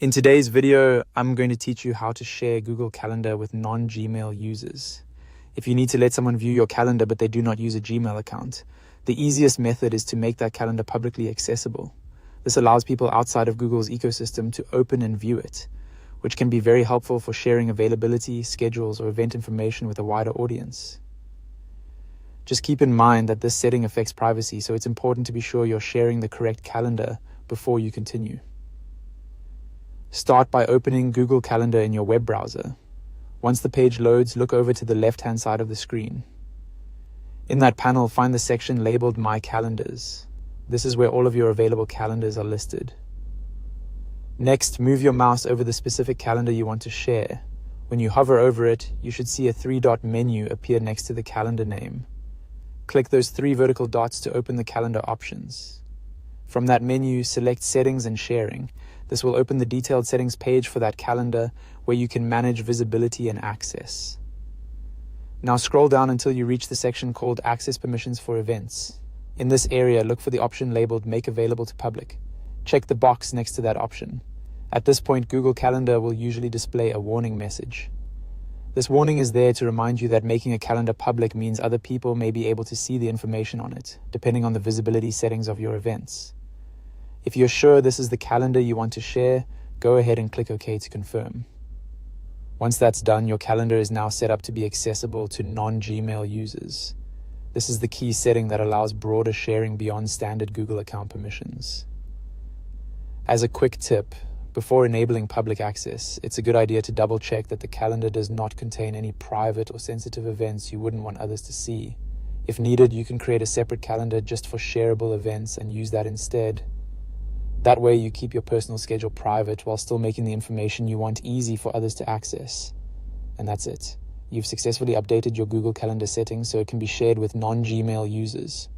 In today's video, I'm going to teach you how to share Google Calendar with non-Gmail users. If you need to let someone view your calendar but they do not use a Gmail account, the easiest method is to make that calendar publicly accessible. This allows people outside of Google's ecosystem to open and view it, which can be very helpful for sharing availability, schedules, or event information with a wider audience. Just keep in mind that this setting affects privacy, so it's important to be sure you're sharing the correct calendar before you continue. Start by opening Google Calendar in your web browser. Once the page loads, look over to the left-hand side of the screen. In that panel, find the section labeled My Calendars. This is where all of your available calendars are listed. Next, move your mouse over the specific calendar you want to share. When you hover over it, you should see a three-dot menu appear next to the calendar name. Click those three vertical dots to open the calendar options. From that menu, select Settings and Sharing. This will open the detailed settings page for that calendar where you can manage visibility and access. Now scroll down until you reach the section called Access Permissions for Events. In this area, look for the option labeled Make Available to Public. Check the box next to that option. At this point, Google Calendar will usually display a warning message. This warning is there to remind you that making a calendar public means other people may be able to see the information on it, depending on the visibility settings of your events. If you're sure this is the calendar you want to share, go ahead and click OK to confirm. Once that's done, your calendar is now set up to be accessible to non-Gmail users. This is the key setting that allows broader sharing beyond standard Google account permissions. As a quick tip, before enabling public access, it's a good idea to double-check that the calendar does not contain any private or sensitive events you wouldn't want others to see. If needed, you can create a separate calendar just for shareable events and use that instead. That way you keep your personal schedule private while still making the information you want easy for others to access. And that's it. You've successfully updated your Google Calendar settings so it can be shared with non-Gmail users.